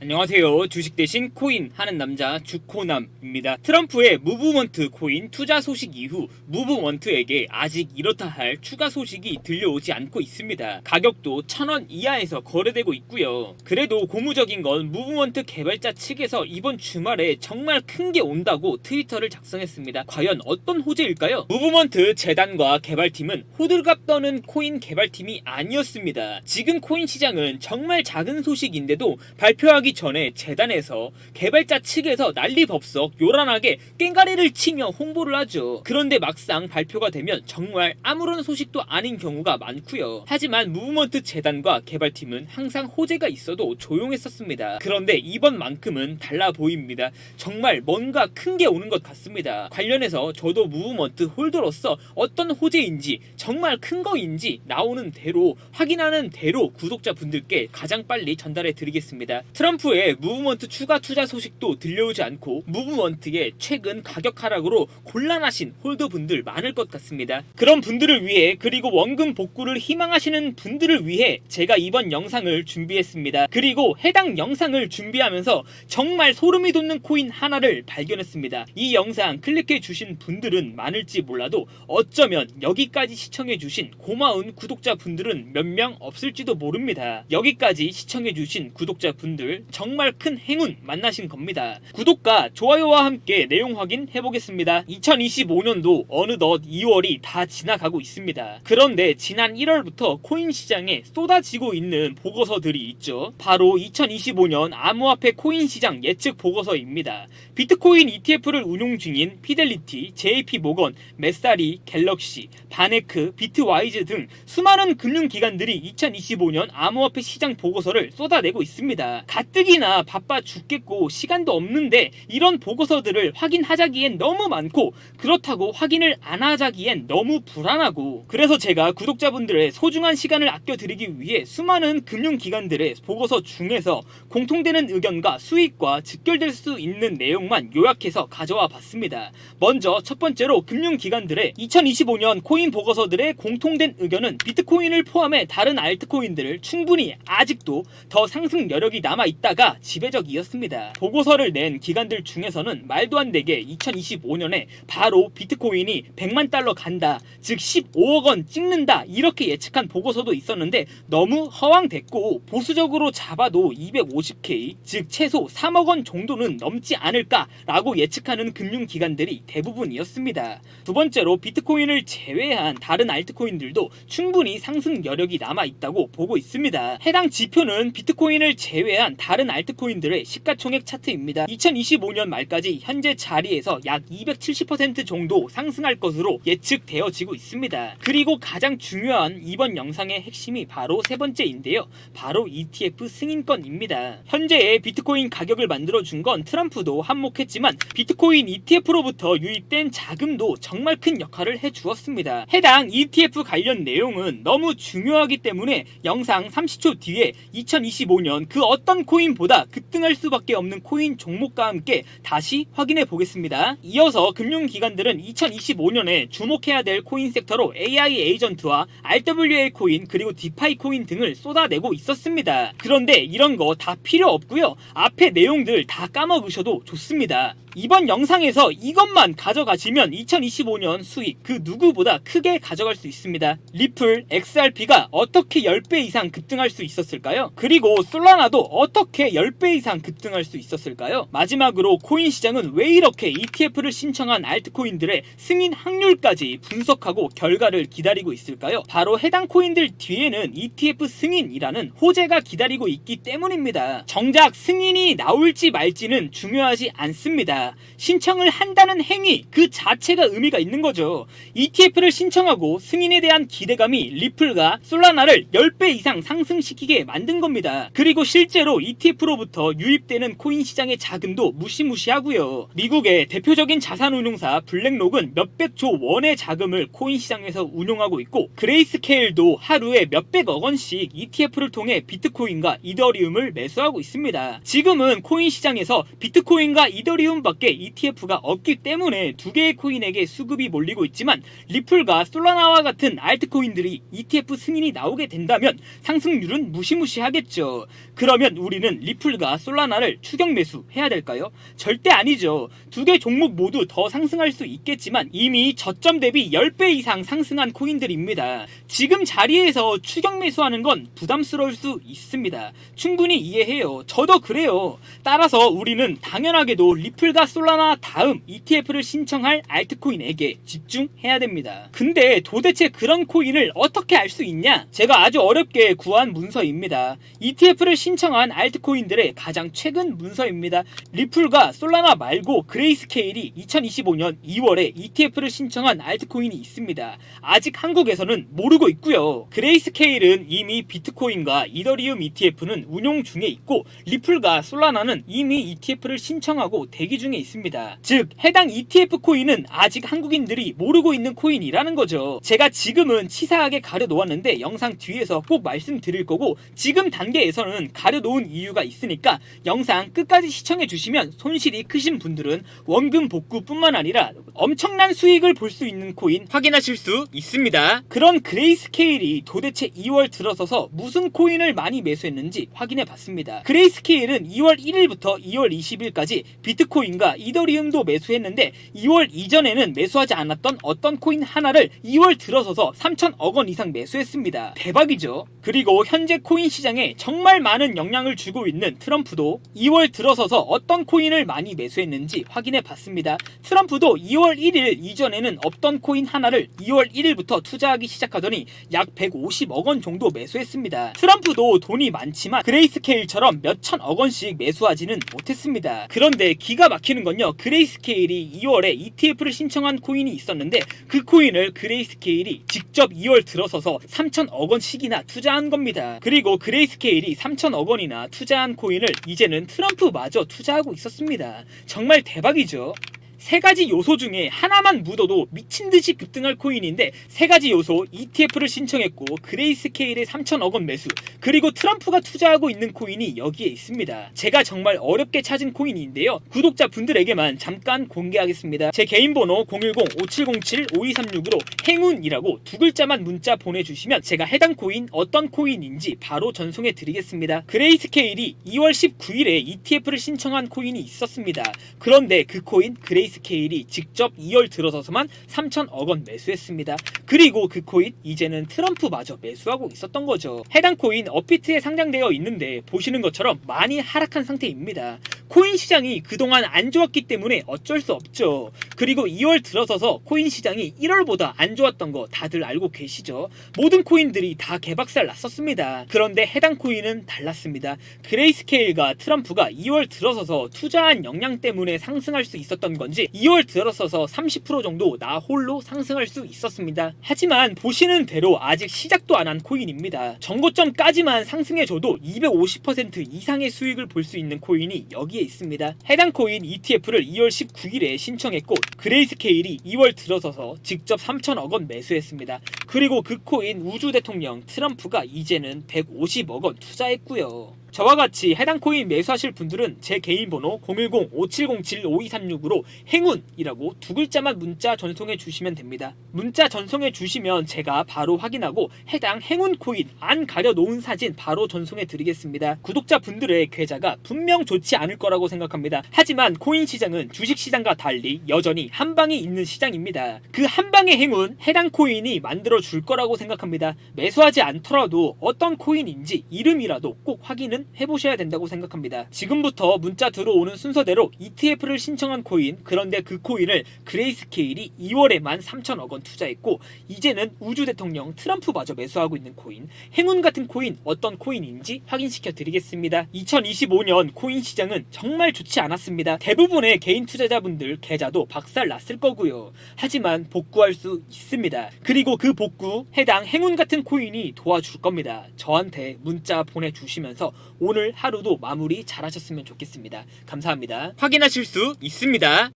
안녕하세요. 주식 대신 코인 하는 남자 주코남입니다. 트럼프의 무브먼트 코인 투자 소식 이후 무브먼트에게 아직 이렇다 할 추가 소식이 들려오지 않고 있습니다. 가격도 1000원 이하에서 거래되고 있고요. 그래도 고무적인 건 무브먼트 개발자 측에서 이번 주말에 정말 큰 게 온다고 트위터를 작성했습니다. 과연 어떤 호재일까요? 무브먼트 재단과 개발팀은 호들갑 떠는 코인 개발팀이 아니었습니다. 지금 코인 시장은 정말 작은 소식인데도 발표하기 전에 재단에서 개발자 측에서 난리법석 요란하게 깽가리를 치며 홍보를 하죠. 그런데 막상 발표가 되면 정말 아무런 소식도 아닌 경우가 많고요. 하지만 무브먼트 재단과 개발팀은 항상 호재가 있어도 조용했었습니다. 그런데 이번만큼은 달라 보입니다. 정말 뭔가 큰 게 오는 것 같습니다. 관련해서 저도 무브먼트 홀더로서 어떤 호재인지 정말 큰 거인지 나오는 대로 확인하는 대로 구독자분들께 가장 빨리 전달해 드리겠습니다. 트럼프의 무브먼트 추가 투자 소식도 들려오지 않고 무브먼트의 최근 가격 하락으로 곤란하신 홀더분들 많을 것 같습니다. 그런 분들을 위해 그리고 원금 복구를 희망하시는 분들을 위해 제가 이번 영상을 준비했습니다. 그리고 해당 영상을 준비하면서 정말 소름이 돋는 코인 하나를 발견했습니다. 이 영상 클릭해 주신 분들은 많을지 몰라도 어쩌면 여기까지 시청해 주신 고마운 구독자분들은 몇 명 없을지도 모릅니다. 여기까지 시청해 주신 구독자분들 정말 큰 행운 만나신 겁니다. 구독과 좋아요와 함께 내용 확인해 보겠습니다. 2025년도 어느덧 2월이 다 지나가고 있습니다. 그런데 지난 1월부터 코인 시장에 쏟아지고 있는 보고서들이 있죠. 바로 2025년 암호화폐 코인 시장 예측 보고서입니다. 비트코인 ETF를 운용 중인 피델리티, JP모건, 메사리, 갤럭시, 바네크, 비트와이즈 등 수많은 금융기관들이 2025년 암호화폐 시장 보고서를 쏟아내고 있습니다. 가뜩이나 바빠 죽겠고 시간도 없는데 이런 보고서들을 확인하자기엔 너무 많고 그렇다고 확인을 안 하자기엔 너무 불안하고 그래서 제가 구독자분들의 소중한 시간을 아껴드리기 위해 수많은 금융기관들의 보고서 중에서 공통되는 의견과 수익과 직결될 수 있는 내용만 요약해서 가져와 봤습니다. 먼저 첫 번째로 금융기관들의 2025년 코인 보고서들의 공통된 의견은 비트코인을 포함해 다른 알트코인들을 충분히 아직도 더 상승 여력이 남아있다가 지배적이었습니다. 보고서를 낸 기관들 중에서는 말도 안 되게 2025년에 바로 비트코인이 100만 달러 간다, 즉 15억 원 찍는다 이렇게 예측한 보고서도 있었는데 너무 허황됐고 보수적으로 잡아도 250K, 즉 최소 3억 원 정도는 넘지 않을까라고 예측하는 금융기관들이 대부분이었습니다. 두 번째로 비트코인을 제외한 다른 알트코인들도 충분히 상승 여력이 남아있다고 보고 있습니다. 해당 지표는 비트코인을 제외한 다른 알트코인들의 시가총액 차트입니다. 2025년 말까지 현재 자리에서 약 270% 정도 상승할 것으로 예측되어지고 있습니다. 그리고 가장 중요한 이번 영상의 핵심이 바로 세 번째인데요. 바로 ETF 승인권입니다. 현재의 비트코인 가격을 만들어준 건 트럼프도 한몫했지만 비트코인 ETF로부터 유입된 자금도 정말 큰 역할을 해주었습니다. 해당 ETF 관련 내용은 너무 중요하기 때문에 영상 30초 뒤에 2025년 그 어떤 코인보다 급등할 수밖에 없는 코인 종목과 함께 다시 확인해 보겠습니다. 이어서 금융기관들은 2025년에 주목해야 될 코인 섹터로 AI 에이전트와 RWA 코인 그리고 디파이 코인 등을 쏟아내고 있었습니다. 그런데 이런 거 다 필요 없고요. 앞에 내용들 다 까먹으셔도 좋습니다. 이번 영상에서 이것만 가져가시면 2025년 수익 그 누구보다 크게 가져갈 수 있습니다. 리플, XRP가 어떻게 10배 이상 급등할 수 있었을까요? 그리고 솔라나도 어떻게 10배 이상 급등할 수 있었을까요? 마지막으로 코인 시장은 왜 이렇게 ETF를 신청한 알트코인들의 승인 확률까지 분석하고 결과를 기다리고 있을까요? 바로 해당 코인들 뒤에는 ETF 승인이라는 호재가 기다리고 있기 때문입니다. 정작 승인이 나올지 말지는 중요하지 않습니다. 신청을 한다는 행위 그 자체가 의미가 있는 거죠. ETF를 신청하고 승인에 대한 기대감이 리플과 솔라나를 10배 이상 상승시키게 만든 겁니다. 그리고 실제로 ETF로부터 유입되는 코인 시장의 자금도 무시무시하고요. 미국의 대표적인 자산운용사 블랙록은 몇백조 원의 자금을 코인 시장에서 운용하고 있고 그레이스케일도 하루에 몇백억 원씩 ETF를 통해 비트코인과 이더리움을 매수하고 있습니다. 지금은 코인 시장에서 비트코인과 이더리움 코인밖에 ETF가 없기 때문에 두 개의 코인에게 수급이 몰리고 있지만 리플과 솔라나와 같은 알트코인들이 ETF 승인이 나오게 된다면 상승률은 무시무시하겠죠. 그러면 우리는 리플과 솔라나를 추격 매수해야 될까요? 절대 아니죠. 두 개 종목 모두 더 상승할 수 있겠지만 이미 저점 대비 10배 이상 상승한 코인들입니다. 지금 자리에서 추격 매수하는 건 부담스러울 수 있습니다. 충분히 이해해요. 저도 그래요. 따라서 우리는 당연하게도 리플과 솔라나 다음 ETF를 신청할 알트코인에게 집중해야 됩니다. 근데 도대체 그런 코인을 어떻게 알 수 있냐? 제가 아주 어렵게 구한 문서입니다. ETF를 신청한 알트코인들의 가장 최근 문서입니다. 리플과 솔라나 말고 그레이스케일이 2025년 2월에 ETF를 신청한 알트코인이 있습니다. 아직 한국에서는 모르고 있고요. 그레이스케일은 이미 비트코인과 이더리움 ETF는 운용 중에 있고 리플과 솔라나는 이미 ETF를 신청하고 대기 중에 있습니다. 즉 해당 ETF 코인은 아직 한국인들이 모르고 있는 코인이라는 거죠. 제가 지금은 치사하게 가려놓았는데 영상 뒤에서 꼭 말씀드릴 거고 지금 단계에서는 가려놓은 이유가 있으니까 영상 끝까지 시청해주시면 손실이 크신 분들은 원금 복구뿐만 아니라 엄청난 수익을 볼 수 있는 코인 확인하실 수 있습니다. 그런 그레이스케일이 도대체 2월 들어서서 무슨 코인을 많이 매수했는지 확인해봤습니다. 그레이스케일은 2월 1일부터 2월 20일까지 비트코인과 이더리움도 매수했는데 2월 이전에는 매수하지 않았던 어떤 코인 하나를 2월 들어서서 3천억 원 이상 매수했습니다. 대박이죠. 그리고 현재 코인 시장에 정말 많은 영향을 주고 있는 트럼프도 2월 들어서서 어떤 코인을 많이 매수했는지 확인해봤습니다. 트럼프도 2월 1일 이전에는 없던 코인 하나를 2월 1일부터 투자하기 시작하더니 약 150억 원 정도 매수했습니다. 트럼프도 돈이 많지만 그레이스케일처럼 몇천억 원씩 매수하지는 못했습니다. 그런데 기가 막히는 건요. 그레이스케일이 2월에 ETF를 신청한 코인이 있었는데 그 코인을 그레이스케일이 직접 2월 들어서서 3천억 원씩이나 투자한 겁니다. 그리고 그레이스케일이 3천억 원이나 투자한 코인을 이제는 트럼프마저 투자하고 있었습니다. 정말 대박이죠. 세 가지 요소 중에 하나만 묻어도 미친듯이 급등할 코인인데 세 가지 요소 ETF를 신청했고 그레이스케일의 3천억 원 매수 그리고 트럼프가 투자하고 있는 코인이 여기에 있습니다. 제가 정말 어렵게 찾은 코인인데요. 구독자분들에게만 잠깐 공개하겠습니다. 제 개인 번호 010-5707-5236으로 행운이라고 두 글자만 문자 보내주시면 제가 해당 코인 어떤 코인인지 바로 전송해 드리겠습니다. 그레이스케일이 2월 19일에 ETF를 신청한 코인이 있었습니다. 그런데 그 코인 그레이스케일이 직접 2월 들어서서만 3천억 원 매수했습니다. 그리고 그 코인 이제는 트럼프마저 매수하고 있었던 거죠. 해당 코인 업비트에 상장되어 있는데 보시는 것처럼 많이 하락한 상태입니다. 코인 시장이 그동안 안 좋았기 때문에 어쩔 수 없죠. 그리고 2월 들어서서 코인 시장이 1월보다 안 좋았던 거 다들 알고 계시죠? 모든 코인들이 다 개박살 났었습니다. 그런데 해당 코인은 달랐습니다. 그레이스케일과 트럼프가 2월 들어서서 투자한 역량 때문에 상승할 수 있었던 건지 2월 들어서서 30% 정도 나 홀로 상승할 수 있었습니다. 하지만 보시는 대로 아직 시작도 안 한 코인입니다. 정고점까지만 상승해줘도 250% 이상의 수익을 볼 수 있는 코인이 여기에 있습니다. 해당 코인 ETF를 2월 19일에 신청했고 그레이스케일이 2월 들어서서 직접 3천억 원 매수했습니다. 그리고 그 코인 우주 대통령 트럼프가 이제는 150억 원 투자했고요. 저와 같이 해당 코인 매수하실 분들은 제 개인 번호 010-5707-5236으로 행운이라고 두 글자만 문자 전송해 주시면 됩니다. 문자 전송해 주시면 제가 바로 확인하고 해당 행운 코인 안 가려놓은 사진 바로 전송해 드리겠습니다. 구독자분들의 계좌가 분명 좋지 않을 거라고 생각합니다. 하지만 코인 시장은 주식 시장과 달리 여전히 한 방에 있는 시장입니다. 그 한 방의 행운 해당 코인이 만들어 줄 거라고 생각합니다. 매수하지 않더라도 어떤 코인인지 이름이라도 꼭 확인은 해보셔야 된다고 생각합니다. 지금부터 문자 들어오는 순서대로 ETF를 신청한 코인, 그런데 그 코인을 그레이스케일이 2월에만 3천억 원 투자했고 이제는 우주 대통령 트럼프마저 매수하고 있는 코인, 행운 같은 코인 어떤 코인인지 확인시켜 드리겠습니다. 2025년 코인 시장은 정말 좋지 않았습니다. 대부분의 개인 투자자분들 계좌도 박살 났을 거고요. 하지만 복구할 수 있습니다. 그리고 그 복구 해당 행운 같은 코인이 도와줄 겁니다. 저한테 문자 보내주시면서 오늘 하루도 마무리 잘하셨으면 좋겠습니다. 감사합니다. 확인하실 수 있습니다.